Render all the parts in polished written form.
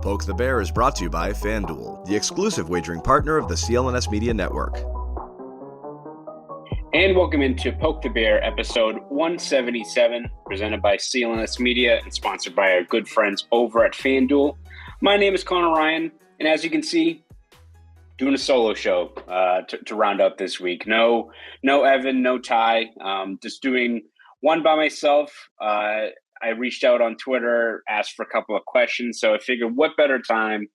Poke the Bear is brought to you by FanDuel, the exclusive wagering partner of the CLNS Media Network. And welcome into Poke the Bear, episode 177, presented by CLNS Media and sponsored by our good friends over at FanDuel. My name is Conor Ryan, and as you can see, doing a solo show to round up this week. No Evan, no Ty, just doing one by myself. I reached out on Twitter, asked for a couple of questions, so I figured what better time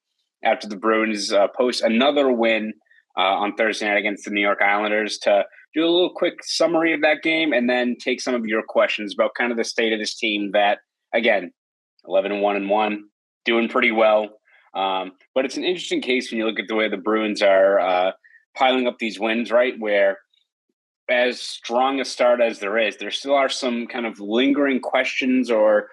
after the Bruins post another win on Thursday night against the New York Islanders to do a little quick summary of that game and then take some of your questions about kind of the state of this team that, again, 11-1-1, doing pretty well. But it's an interesting case when you look at the way the Bruins are piling up these wins, right, where as strong a start as there is, there still are some kind of lingering questions or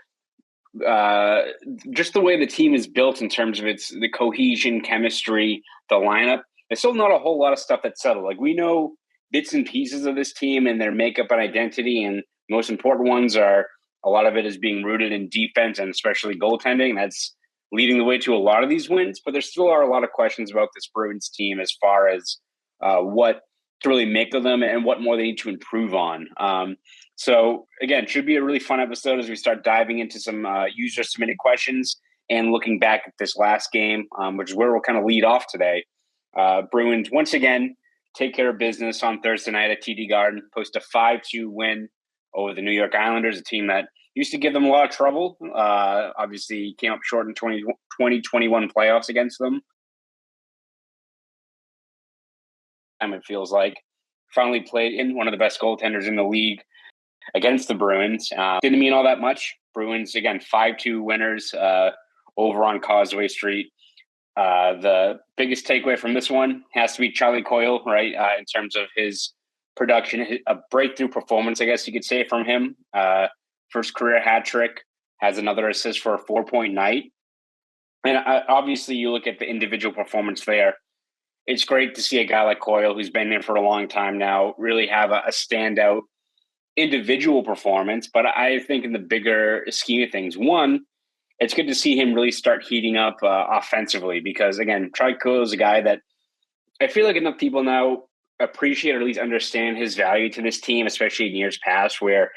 just the way the team is built in terms of the cohesion, chemistry, the lineup. There's still not a whole lot of stuff that's settled. Like, we know bits and pieces of this team and their makeup and identity, and most important ones are a lot of it is being rooted in defense and especially goaltending. That's leading the way to a lot of these wins, but there still are a lot of questions about this Bruins team as far as what to really make of them and what more they need to improve on. So again, should be a really fun episode as we start diving into some user submitted questions and looking back at this last game, which is where we'll kind of lead off today. Bruins once again take care of business on Thursday night at TD Garden, post a 5-2 win over the New York Islanders, a team that used to give them a lot of trouble. Obviously came up short in 2021 playoffs against them. It feels like finally played in one of the best goaltenders in the league against the Bruins. Didn't mean all that much. Bruins, again, 5-2 winners over on Causeway Street. The biggest takeaway from this one has to be Charlie Coyle, right, in terms of his production, a breakthrough performance, I guess you could say, from him. First career hat trick, has another assist for a 4-point night. And obviously you look at the individual performance there. It's great to see a guy like Coyle, who's been in for a long time now, really have a standout individual performance. But I think in the bigger scheme of things, one, it's good to see him really start heating up offensively because, again, Charlie Coyle is a guy that I feel like enough people now appreciate or at least understand his value to this team, especially in years past where,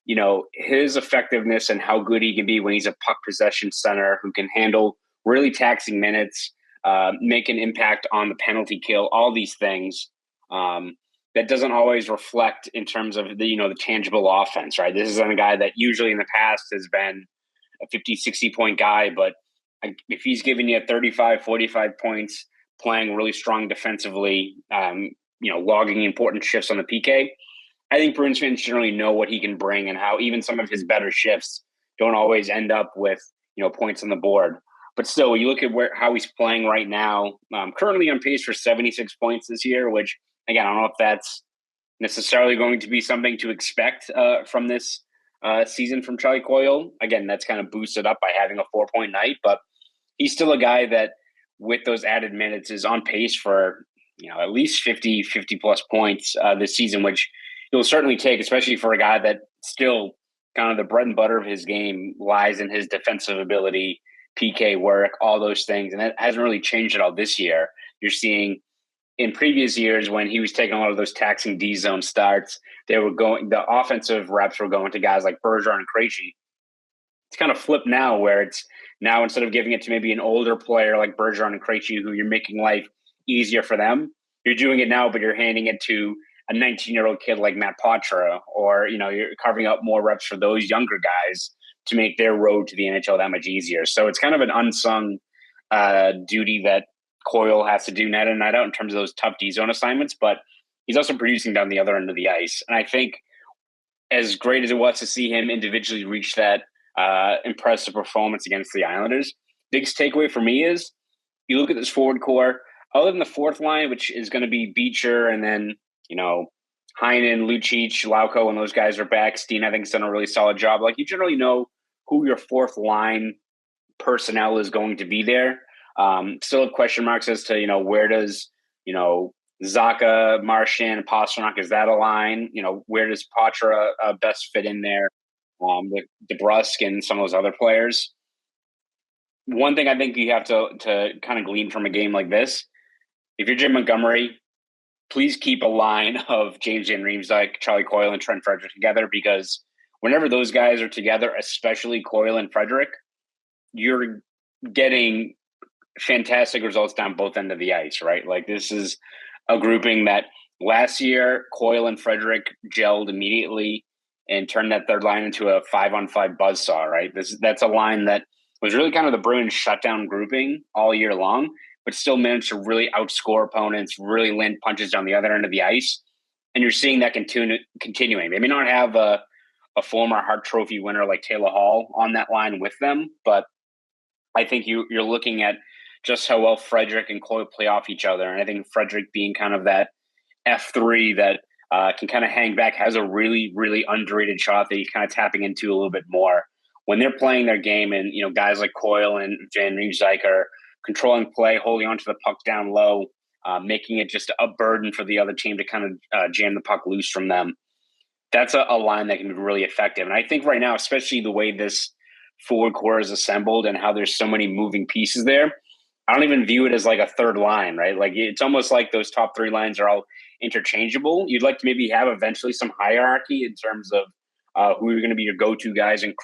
you know, his effectiveness and how good he can be when he's a puck possession center who can handle really taxing minutes, make an impact on the penalty kill, all these things that doesn't always reflect in terms of the tangible offense, right? This is a guy that usually in the past has been a 50, 60 point guy, but if he's giving you 35, 45 points, playing really strong defensively, logging important shifts on the PK, I think Bruins fans generally know what he can bring and how even some of his better shifts don't always end up with, points on the board. But still, you look at how he's playing right now, currently on pace for 76 points this year, which, again, I don't know if that's necessarily going to be something to expect from this season from Charlie Coyle. Again, that's kind of boosted up by having a 4-point night, but he's still a guy that with those added minutes is on pace for, at least 50 plus points this season, which he'll certainly take, especially for a guy that still kind of the bread and butter of his game lies in his defensive ability, PK work, all those things. And that hasn't really changed at all this year. You're seeing in previous years when he was taking a lot of those taxing D zone starts, the offensive reps were going to guys like Bergeron and Krejci. It's kind of flipped now where it's now instead of giving it to maybe an older player like Bergeron and Krejci, who you're making life easier for them, you're doing it now, but you're handing it to a 19-year-old kid like Matt Poitras, or, you're carving out more reps for those younger guys to make their road to the NHL that much easier. So it's kind of an unsung duty that Coyle has to do night in, night out in terms of those tough D-zone assignments, but he's also producing down the other end of the ice. And I think as great as it was to see him individually reach that impressive performance against the Islanders, biggest takeaway for me is you look at this forward core, other than the fourth line, which is going to be Beecher and then, Heinen, Lucic, Lauko, and those guys are back. Steen, I think, has done a really solid job. Like, you generally know who your fourth line personnel is going to be there. Still have question marks as to, where does, Zacha, Marchand, Pastrnak, is that a line? Where does Poitras best fit in there with DeBrusk and some of those other players? one thing I think you have to kind of glean from a game like this, if you're Jim Montgomery, please keep a line of James Van Riemsdyk, Charlie Coyle, and Trent Frederick together, because whenever those guys are together, especially Coyle and Frederick, you're getting fantastic results down both ends of the ice, right? Like, this is a grouping that last year Coyle and Frederick gelled immediately and turned that third line into a 5-on-5 buzzsaw, right? That's a line that was really kind of the Bruins shutdown grouping all year long, but still managed to really outscore opponents, really land punches down the other end of the ice. And you're seeing that continuing. They may not have a former Hart Trophy winner like Taylor Hall on that line with them, but I think you're looking at just how well Frederick and Coyle play off each other. And I think Frederick being kind of that F3 that can kind of hang back, has a really, really underrated shot that he's kind of tapping into a little bit more. When they're playing their game and, guys like Coyle and Van Riemsdyk are controlling play, holding onto the puck down low, making it just a burden for the other team to kind of jam the puck loose from them. That's a line that can be really effective. And I think right now, especially the way this forward core is assembled and how there's so many moving pieces there, I don't even view it as like a third line, right? Like, it's almost like those top three lines are all interchangeable. You'd like to maybe have eventually some hierarchy in terms of who are going to be your go-to guys in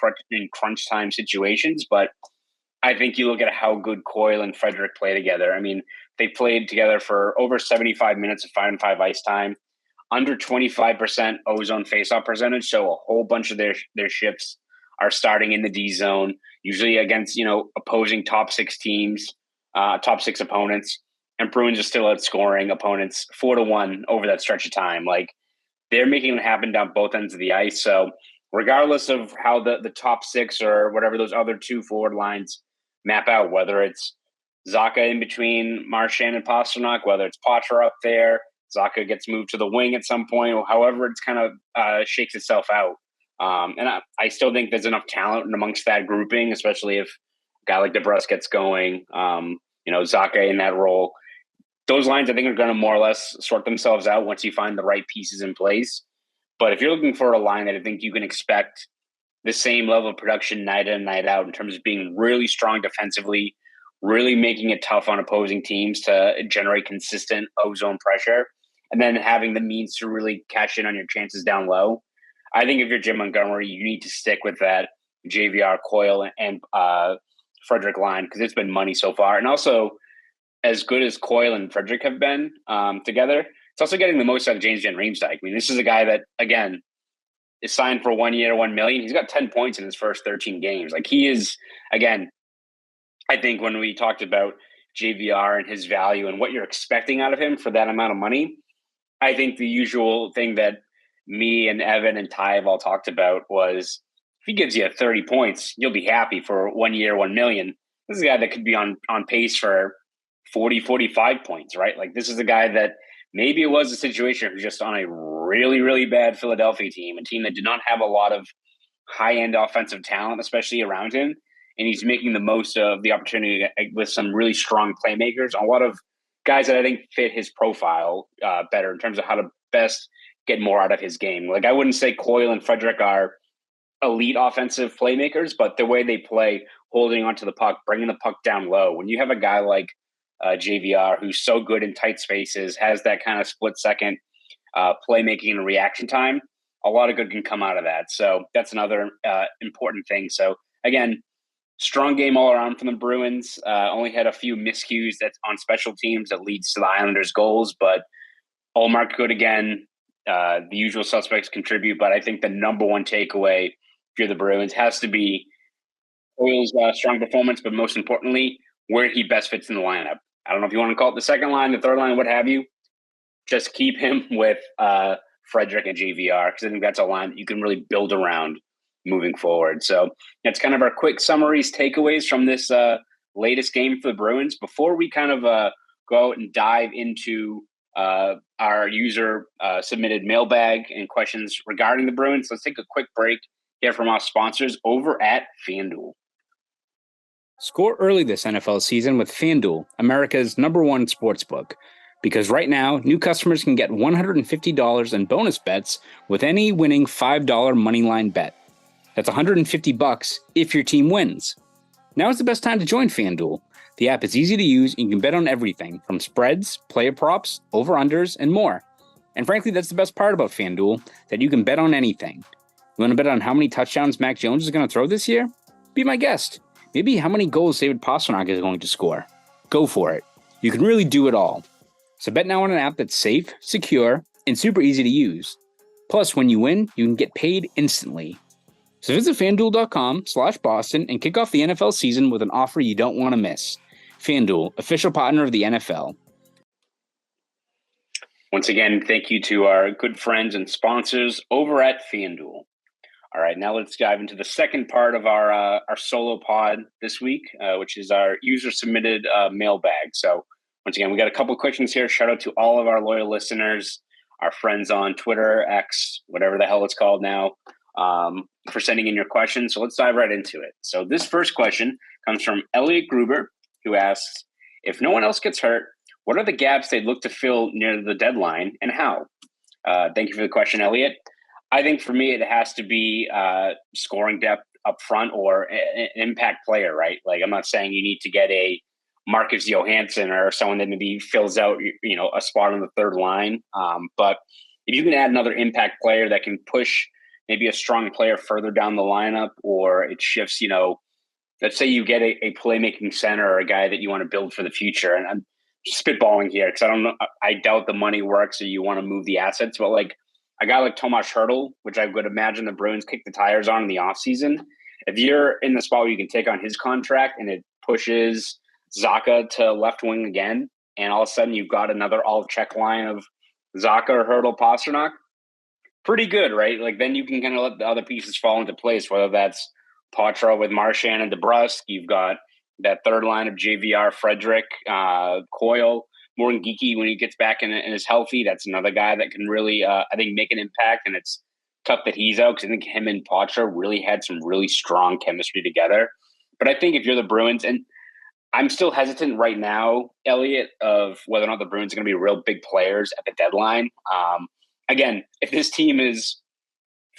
crunch time situations. But I think you look at how good Coyle and Frederick play together. I mean, they played together for over 75 minutes of 5-on-5 ice time, under 25% ozone faceoff percentage. So a whole bunch of their shifts are starting in the D zone, usually against, opposing top six teams, top six opponents. And Bruins are still outscoring opponents 4-1 over that stretch of time. Like, they're making it happen down both ends of the ice. So regardless of how the top six or whatever those other two forward lines map out, whether it's Zacha in between Marchand and Pastrnak, whether it's Poitras up there, Zacha gets moved to the wing at some point, or however it's kind of shakes itself out. And I still think there's enough talent amongst that grouping, especially if a guy like DeBrusk gets going, Zacha in that role. Those lines, I think, are going to more or less sort themselves out once you find the right pieces in place. But if you're looking for a line that I think you can expect the same level of production night in and night out in terms of being really strong defensively, really making it tough on opposing teams to generate consistent ozone pressure, and then having the means to really cash in on your chances down low, I think if you're Jim Montgomery, you need to stick with that JVR, Coyle, and Frederick line, because it's been money so far. And also, as good as Coyle and Frederick have been together, it's also getting the most out of James Van Riemsdyk. I mean, this is a guy that, again, is signed for 1 year, $1 million. He's got 10 points in his first 13 games. Like, he is, again, I think when we talked about JVR and his value and what you're expecting out of him for that amount of money, I think the usual thing that me and Evan and Ty have all talked about was, if he gives you 30 points, you'll be happy for 1 year, $1 million. This is a guy that could be on pace for 40, 45 points, right? Like, this is a guy that maybe it was a situation who's just on a really, really bad Philadelphia team, a team that did not have a lot of high-end offensive talent, especially around him. And he's making the most of the opportunity with some really strong playmakers, a lot of guys that I think fit his profile better in terms of how to best get more out of his game. Like, I wouldn't say Coyle and Frederick are elite offensive playmakers, but the way they play, holding onto the puck, bringing the puck down low. When you have a guy like JVR, who's so good in tight spaces, has that kind of split-second playmaking and reaction time, a lot of good can come out of that. So that's another important thing. So, again, strong game all around from the Bruins. Only had a few miscues that's on special teams that leads to the Islanders' goals, but Ullmark good again. The usual suspects contribute, but I think the number one takeaway if you're the Bruins has to be Coyle's strong performance, but most importantly, where he best fits in the lineup. I don't know if you want to call it the second line, the third line, what have you. Just keep him with Frederick and JVR, because I think that's a line that you can really build around moving forward. So that's kind of our quick summaries, takeaways from this latest game for the Bruins. Before we kind of go out and dive into our user submitted mailbag and questions regarding the Bruins, let's take a quick break here from our sponsors over at FanDuel. Score early this NFL season with FanDuel, America's #1 sportsbook. Because right now, new customers can get $150 in bonus bets with any winning $5 moneyline bet. That's $150 if your team wins. Now is the best time to join FanDuel. The app is easy to use and you can bet on everything from spreads, player props, over-unders, and more. And frankly, that's the best part about FanDuel, that you can bet on anything. You want to bet on how many touchdowns Mac Jones is going to throw this year? Be my guest. Maybe how many goals David Pastrnak is going to score. Go for it. You can really do it all. So bet now on an app that's safe, secure, and super easy to use. Plus, when you win, you can get paid instantly. So visit FanDuel.com/Boston and kick off the NFL season with an offer you don't want to miss. FanDuel, official partner of the NFL. Once again, thank you to our good friends and sponsors over at FanDuel. All right, now let's dive into the second part of our solo pod this week, which is our user-submitted mailbag. So once again, we got a couple questions here. Shout out to all of our loyal listeners, our friends on Twitter, X, whatever the hell it's called now, for sending in your questions. So let's dive right into it. So this first question comes from Elliot Gruber, who asks, if no one else gets hurt, what are the gaps they'd look to fill near the deadline and how? Thank you for the question, Elliot. I think for me, it has to be scoring depth up front or an impact player, right? Like, I'm not saying you need to get a Marcus Johansson or someone that maybe fills out, a spot on the third line. But if you can add another impact player that can push maybe a strong player further down the lineup, or it shifts, let's say you get a playmaking center or a guy that you want to build for the future. And I'm spitballing here because I don't know. I doubt the money works or you want to move the assets, but like a guy like Tomas Hertl, which I would imagine the Bruins kick the tires on in the offseason. If you're in the spot where you can take on his contract and it pushes Zacha to left wing again, and all of a sudden you've got another all-check line of Zacha or Hertl Pastrnak, pretty good, right? Like then you can kind of let the other pieces fall into place, whether that's Poitras with Marchand and DeBrusque. You've got that third line of JVR, Frederick, Coyle, Morgan Geekie when he gets back and is healthy. That's another guy that can really, I think, make an impact. And it's tough that he's out because I think him and Poitras really had some really strong chemistry together. But I think if you're the Bruins, and I'm still hesitant right now, Elliot, of whether or not the Bruins are going to be real big players at the deadline. Again, if this team is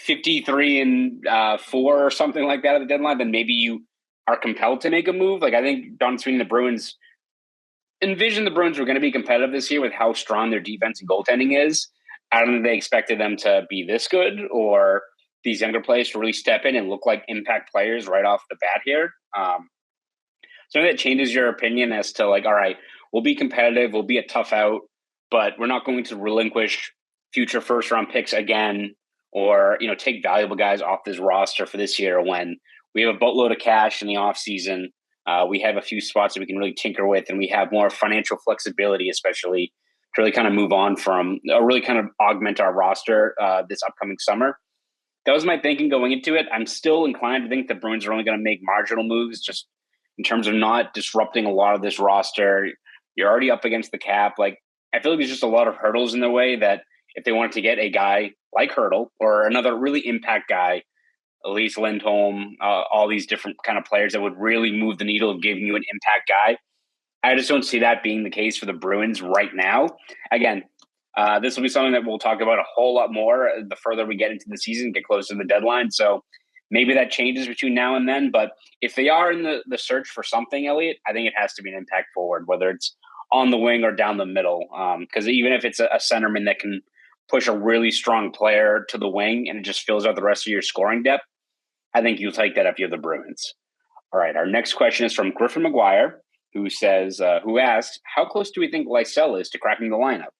53-4 or something like that at the deadline, then maybe you are compelled to make a move. Like I think Don Sweeney, the Bruins, envisioned the Bruins were going to be competitive this year with how strong their defense and goaltending is. I don't think they expected them to be this good or these younger players to really step in and look like impact players right off the bat here. So that changes your opinion as to like, all right, we'll be competitive, we'll be a tough out, but we're not going to relinquish future first round picks again, or, take valuable guys off this roster for this year when we have a boatload of cash in the offseason. We have a few spots that we can really tinker with, and we have more financial flexibility, especially to really kind of move on from, or really kind of augment our roster this upcoming summer. That was my thinking going into it. I'm still inclined to think the Bruins are only going to make marginal moves just in terms of not disrupting a lot of this roster. You're already up against the cap. Like, I feel like there's just a lot of hurdles in the way that if they wanted to get a guy like Hertl or another really impact guy, Elise Lindholm, all these different kind of players that would really move the needle of giving you an impact guy, I just don't see that being the case for the Bruins right now. Again, this will be something that we'll talk about a whole lot more the further we get into the season, get closer to the deadline. So maybe that changes between now and then. But if they are in the search for something, Elliot, I think it has to be an impact forward, whether it's on the wing or down the middle. Because even if it's a centerman that can push a really strong player to the wing and it just fills out the rest of your scoring depth, I think you'll take that if you're the Bruins. All right, our next question is from Griffin McGuire, who asks, how close do we think Lysell is to cracking the lineup?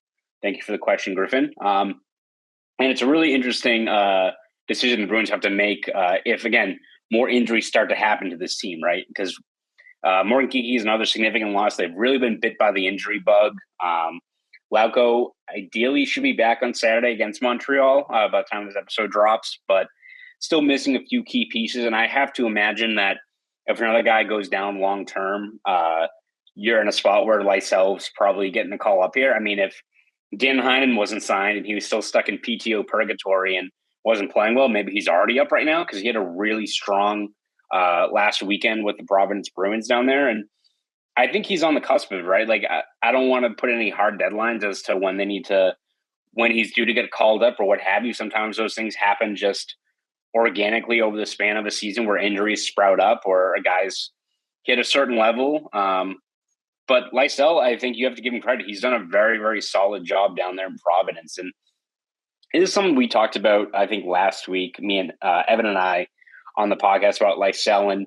Thank you for the question, Griffin. And it's a really interesting decision the Bruins have to make if, again, more injuries start to happen to this team, right? Because Morgan Geekie is another significant loss. They've really been bit by the injury bug. Lauko ideally should be back on Saturday against Montreal by the time this episode drops, but still missing a few key pieces. And I have to imagine that if another guy goes down long term, you're in a spot where Lysell's probably getting a call up here. I mean, if Dan Heinen wasn't signed and he was still stuck in PTO purgatory and wasn't playing well, maybe he's already up right now because he had a really strong last weekend with the Providence Bruins down there. And I think he's on the cusp of it, right? Like, I don't want to put any hard deadlines as to when he's due to get called up or what have you. Sometimes those things happen just organically over the span of a season where injuries sprout up or a guy's hit a certain level. But Lysell, I think you have to give him credit. He's done a very, very solid job down there in Providence. And it is something we talked about, I think, last week, me and Evan and I on the podcast about Lysell. And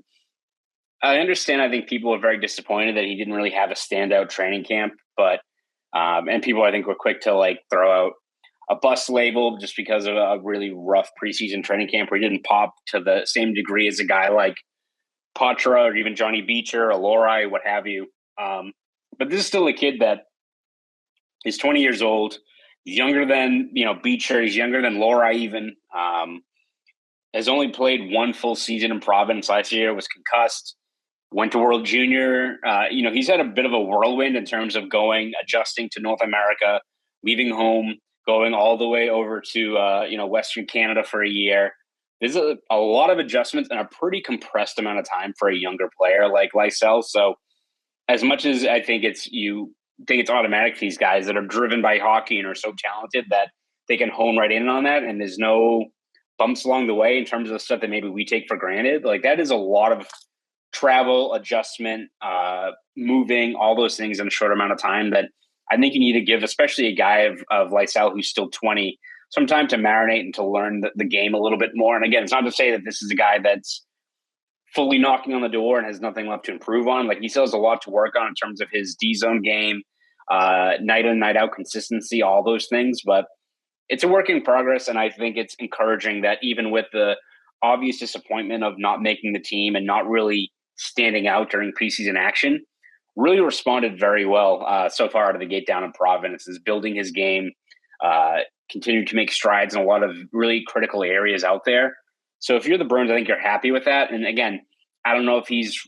I understand, I think people were very disappointed that he didn't really have a standout training camp. But, and people, I think, were quick to like throw out a bust label just because of a really rough preseason training camp where he didn't pop to the same degree as a guy like Patra or even Johnny Beecher or Lorai, what have you. But this is still a kid that is 20 years old. He's younger than, Beecher. He's younger than Lorai even. Has only played one full season in Providence last year, was concussed, went to World Junior. He's had a bit of a whirlwind in terms of adjusting to North America, leaving home, going all the way over to, Western Canada for a year. There's a lot of adjustments in a pretty compressed amount of time for a younger player like Lysell. So as much as I think it's automatic for these guys that are driven by hockey and are so talented that they can hone right in on that, and there's no bumps along the way in terms of the stuff that maybe we take for granted. Like that is a lot of travel, adjustment, moving, all those things in a short amount of time that I think you need to give, especially a guy of Lysell who's still 20, some time to marinate and to learn the game a little bit more. And again, it's not to say that this is a guy that's fully knocking on the door and has nothing left to improve on. Like he still has a lot to work on in terms of his D-zone game, night in, night out consistency, all those things. But it's a work in progress. And I think it's encouraging that even with the obvious disappointment of not making the team and not really standing out during preseason action, really responded very well so far out of the gate down in Providence, is building his game, continued to make strides in a lot of really critical areas out there. So if you're the Bruins, I think you're happy with that. And again, I don't know if he's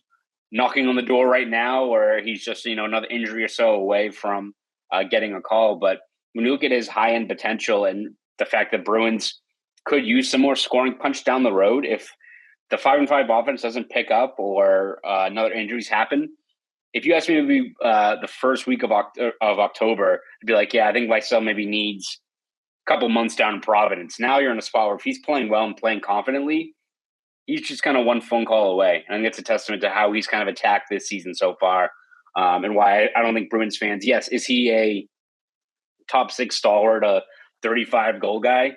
knocking on the door right now or he's just, another injury or so away from getting a call. But when you look at his high-end potential and the fact that Bruins could use some more scoring punch down the road, if the 5-5 offense doesn't pick up or another injuries happen, if you ask me to be the first week of October, I'd be like, yeah, I think Lysell maybe needs couple months down in Providence. Now you're in a spot where if he's playing well and playing confidently, he's just kind of one phone call away. And I think it's a testament to how he's kind of attacked this season so far, and why I don't think Bruins fans, yes, is he a top 6 stalwart, a 35 goal guy?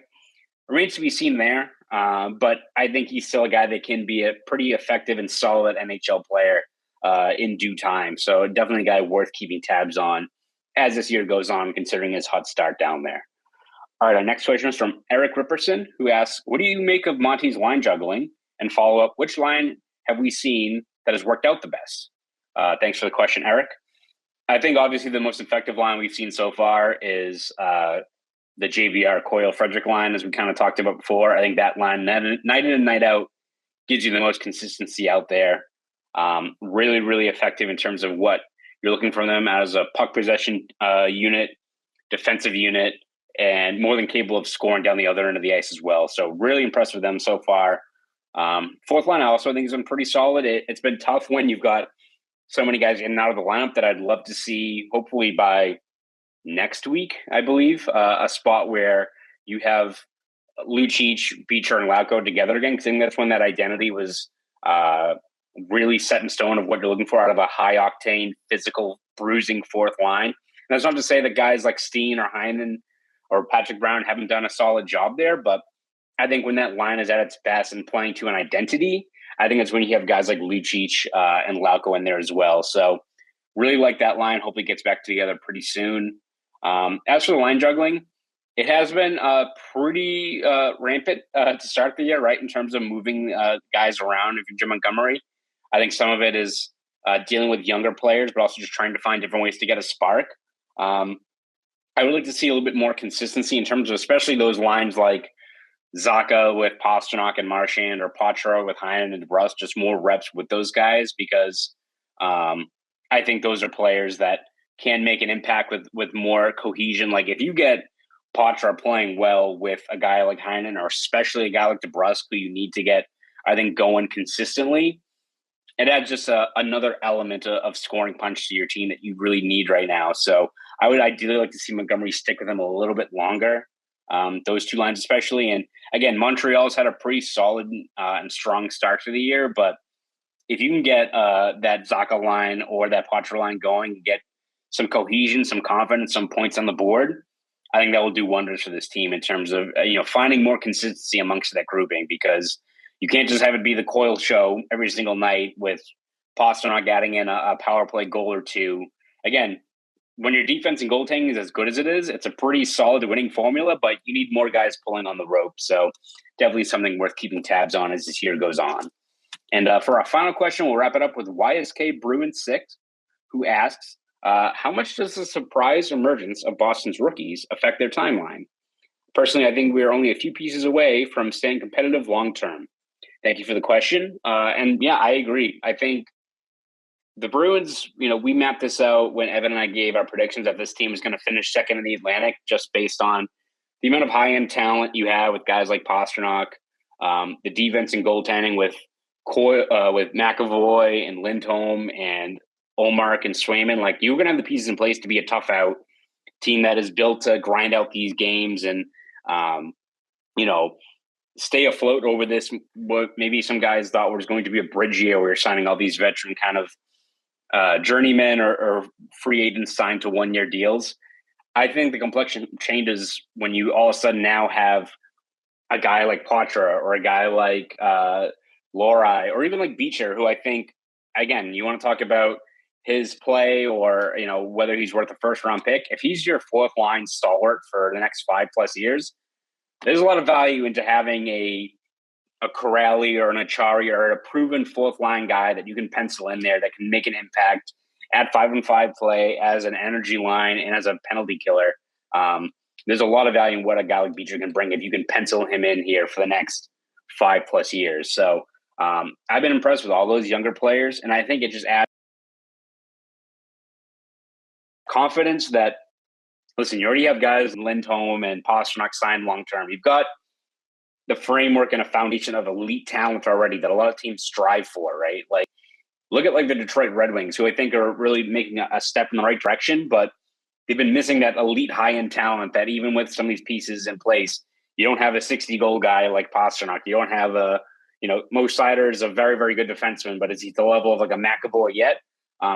Remains to be seen there. But I think he's still a guy that can be a pretty effective and solid NHL player in due time. So definitely a guy worth keeping tabs on as this year goes on, considering his hot start down there. All right, our next question is from Eric Ripperson, who asks, what do you make of Monty's line juggling? And follow up, which line have we seen that has worked out the best? Thanks for the question, Eric. I think obviously the most effective line we've seen so far is the JVR Coyle Frederick line, as we kind of talked about before. I think that line, night in and night out, gives you the most consistency out there. Really, really effective in terms of what you're looking from them as a puck possession unit, defensive unit, and more than capable of scoring down the other end of the ice as well. So really impressed with them so far. Fourth line, I also think has been pretty solid. It's been tough when you've got so many guys in and out of the lineup that I'd love to see, hopefully by next week, I believe, a spot where you have Lucic, Beecher, and Lauko together again. Because I think that's when that identity was really set in stone of what you're looking for out of a high-octane, physical, bruising fourth line. And that's not to say that guys like Steen or Heinen or Patrick Brown haven't done a solid job there, but I think when that line is at its best and playing to an identity, I think it's when you have guys like Lucic and Lauko in there as well. So really like that line. Hopefully gets back together pretty soon. As for the line juggling, it has been pretty rampant to start the year, right, in terms of moving guys around. If you're Jim Montgomery, I think some of it is dealing with younger players, but also just trying to find different ways to get a spark. I would like to see a little bit more consistency in terms of especially those lines like Zacha with Pasternak and Marchand, or Patra with Heinen and DeBrus, just more reps with those guys, because I think those are players that can make an impact with more cohesion. Like if you get Patra playing well with a guy like Heinen, or especially a guy like DeBrus, who you need to get, I think, going consistently, it adds just another element of scoring punch to your team that you really need right now. So I would ideally like to see Montgomery stick with them a little bit longer, those two lines especially. And again, Montreal's had a pretty solid and strong start to the year, but if you can get that Zaka line or that Poitras line going, get some cohesion, some confidence, some points on the board, I think that will do wonders for this team in terms of finding more consistency amongst that grouping, because you can't just have it be the Coyle show every single night with Pastrnak adding in a power play goal or two. Again, when your defense and goaltending is as good as it is, it's a pretty solid winning formula, but you need more guys pulling on the rope. So definitely something worth keeping tabs on as this year goes on. And for our final question, we'll wrap it up with YSK Bruins 6, who asks, how much does the surprise emergence of Boston's rookies affect their timeline? Personally, I think we are only a few pieces away from staying competitive long term. Thank you for the question. And yeah, I agree. I think the Bruins, we mapped this out when Evan and I gave our predictions that this team is going to finish second in the Atlantic, just based on the amount of high-end talent you have with guys like Pastrnak, the defense and goaltending with Coyle, with McAvoy and Lindholm and Ullmark and Swayman. Like, you're going to have the pieces in place to be a tough out team that is built to grind out these games and, stay afloat over this. What maybe some guys thought was going to be a bridge year where you're signing all these veteran kind of journeymen or free agents signed to 1-year deals. I think the complexion changes when you all of a sudden now have a guy like Poitras or a guy like Lohrei or even like Beecher, who I think, again, you want to talk about his play or, whether he's worth a first-round pick. If he's your fourth-line stalwart for the next 5+ years, there's a lot of value into having a Corrali or an Achari or a proven fourth-line guy that you can pencil in there that can make an impact at 5-on-5 play as an energy line and as a penalty killer. There's a lot of value in what a guy like Beecher can bring if you can pencil him in here for the next 5+ years. So I've been impressed with all those younger players, and I think it just adds confidence that, listen, you already have guys Lindholm and Pastrnak signed long-term. You've got the framework and a foundation of elite talent already that a lot of teams strive for, right? Like, look at like the Detroit Red Wings, who I think are really making a step in the right direction, but they've been missing that elite high-end talent that even with some of these pieces in place, you don't have a 60-goal guy like Pastrnak. You don't have Mo Seider is a very, very good defenseman, but is he the level of like a McAvoy yet?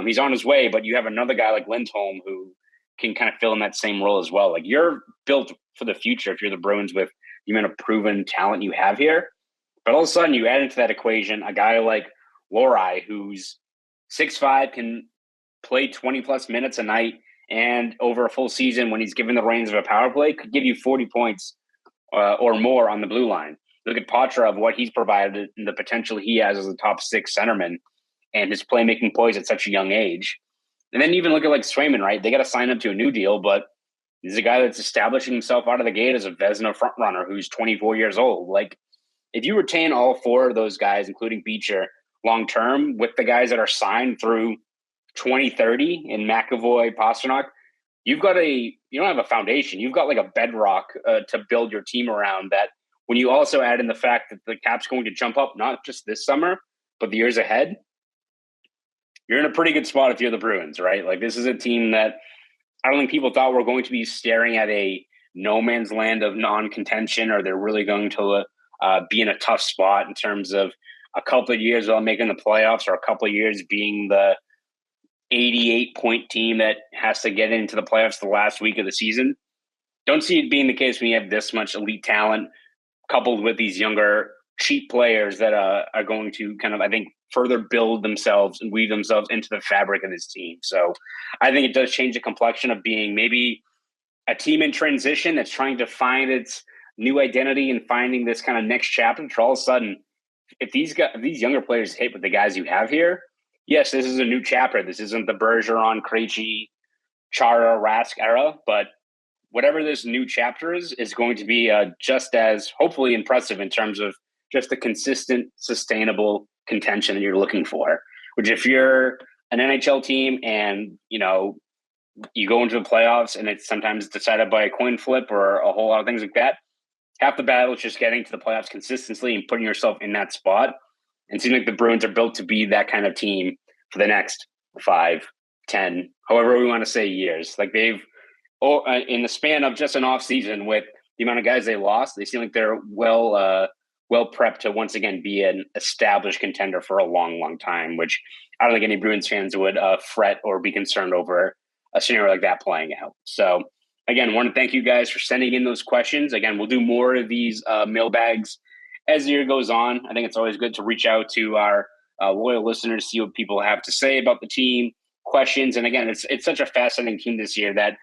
He's on his way, but you have another guy like Lindholm who can kind of fill in that same role as well. Like, you're built for the future if you're the Bruins with the amount of proven talent you have here. But all of a sudden you add into that equation a guy like Lohrei, who's 6'5", can play 20+ minutes a night, and over a full season when he's given the reins of a power play could give you 40 points or more on the blue line. Look at Poitras of what he's provided and the potential he has as a top 6 centerman and his playmaking poise at such a young age. And then even look at like Swayman, right? They got to sign up to a new deal, but he's a guy that's establishing himself out of the gate as a Vezina frontrunner who's 24 years old. Like, if you retain all 4 of those guys, including Beecher, long-term with the guys that are signed through 2030 in McAvoy, Pastrnak, you don't have a foundation. You've got like a bedrock to build your team around that. When you also add in the fact that the cap's going to jump up, not just this summer, but the years ahead, you're in a pretty good spot if you're the Bruins, right? Like, this is a team that I don't think people thought were going to be staring at a no man's land of non-contention, or they're really going to be in a tough spot in terms of a couple of years without making the playoffs or a couple of years being the 88-point team that has to get into the playoffs the last week of the season. Don't see it being the case when you have this much elite talent coupled with these younger, cheap players that are going to kind of, I think, further build themselves and weave themselves into the fabric of this team. So I think it does change the complexion of being maybe a team in transition that's trying to find its new identity and finding this kind of next chapter. For all of a sudden, if these younger players hit with the guys you have here, yes, this is a new chapter. This isn't the Bergeron, Krejci, Chara, Rask era, but whatever this new chapter is going to be just as hopefully impressive in terms of just the consistent, sustainable contention that you're looking for. Which, if you're an NHL team and you go into the playoffs and it's sometimes decided by a coin flip or a whole lot of things like that, half the battle is just getting to the playoffs consistently and putting yourself in that spot. And it seems like the Bruins are built to be that kind of team for the next 5, 10, however we want to say years. Like, they've, in the span of just an off season with the amount of guys they lost, they seem like they're well well prepped to once again be an established contender for a long, long time, which I don't think any Bruins fans would fret or be concerned over a scenario like that playing out. So again, want to thank you guys for sending in those questions. Again, we'll do more of these mailbags as the year goes on. I think it's always good to reach out to our loyal listeners, see what people have to say about the team, questions. And again, it's such a fascinating team this year that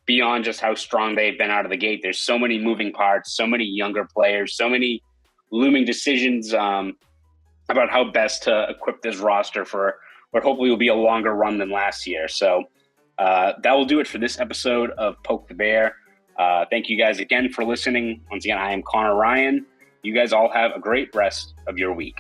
beyond just how strong they've been out of the gate, there's so many moving parts, so many younger players, so many looming decisions about how best to equip this roster for what hopefully will be a longer run than last year. So that will do it for this episode of Poke the Bear. Thank you guys again for listening. Once again, I am Conor Ryan. You guys all have a great rest of your week.